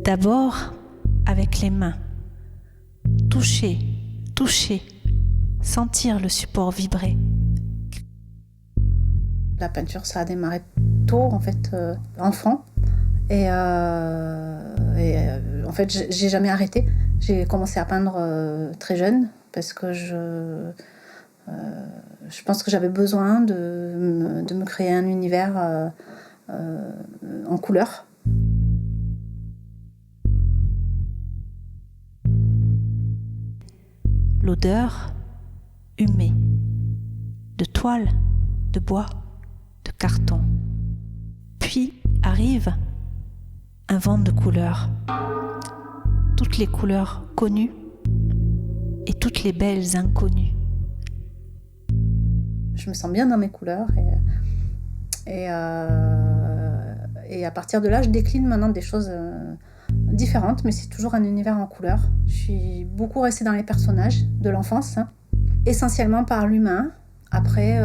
D'abord, avec les mains. Toucher, toucher, sentir le support vibrer. La peinture, ça a démarré tôt, en fait, enfant. Et en fait, j'ai jamais arrêté. J'ai commencé à peindre très jeune parce que je pense que j'avais besoin de me créer un univers en couleur. L'odeur humée, de toile, de bois, de carton. Puis arrive un vent de couleurs. Toutes les couleurs connues et toutes les belles inconnues. Je me sens bien dans mes couleurs et à partir de là, je décline maintenant des choses différentes, mais c'est toujours un univers en couleurs. Je suis beaucoup restée dans les personnages de l'enfance, essentiellement par l'humain. Après,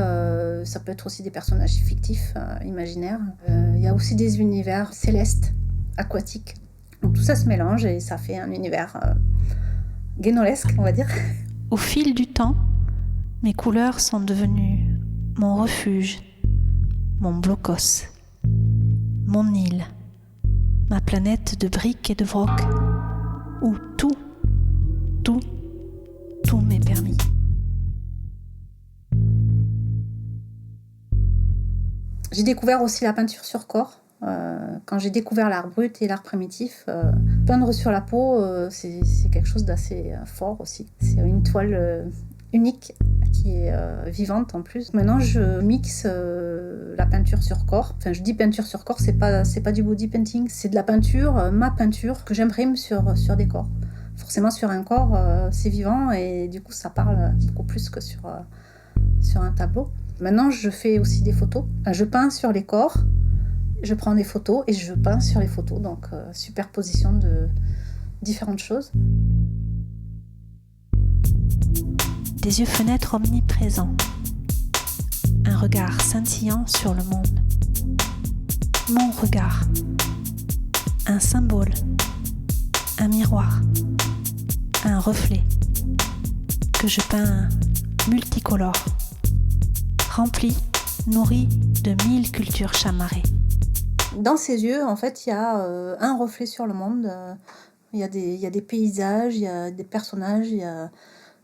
ça peut être aussi des personnages fictifs, imaginaires. Il y a aussi des univers célestes, aquatiques. Donc tout ça se mélange et ça fait un univers guénolesque, on va dire. Au fil du temps, mes couleurs sont devenues mon refuge, mon blocos, mon île, ma planète de briques et de vroc, où tout m'est permis. J'ai découvert aussi la peinture sur corps. Quand j'ai découvert l'art brut et l'art primitif, peindre sur la peau, c'est quelque chose d'assez fort aussi. C'est une toile unique qui est vivante en plus. Maintenant, je mixe la peinture sur corps. Enfin, je dis peinture sur corps, c'est pas du body painting, c'est de la peinture, ma peinture que j'imprime sur des corps. Forcément, sur un corps, c'est vivant et du coup, ça parle beaucoup plus que sur un tableau. Maintenant, je fais aussi des photos. Enfin, je peins sur les corps, je prends des photos et je peins sur les photos. Donc, superposition de différentes choses. Des yeux fenêtres omniprésents. Un regard scintillant sur le monde. Mon regard. Un symbole. Un miroir. Un reflet. Que je peins multicolore. Rempli, nourri de 1000 cultures chamarrées. Dans ces yeux, en fait, il y a un reflet sur le monde. Il y a des paysages, il y a des personnages, il y a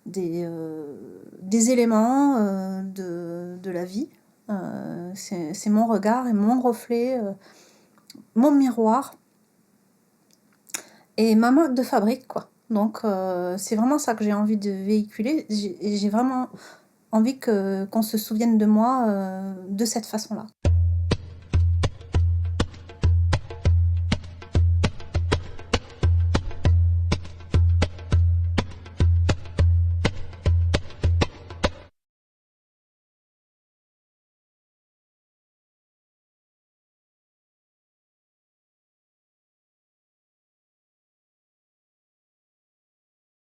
des éléments de la vie. C'est mon regard et mon reflet, mon miroir et ma marque de fabrique, quoi. Donc, c'est vraiment ça que j'ai envie de véhiculer. J'ai vraiment envie qu'on se souvienne de moi de cette façon-là.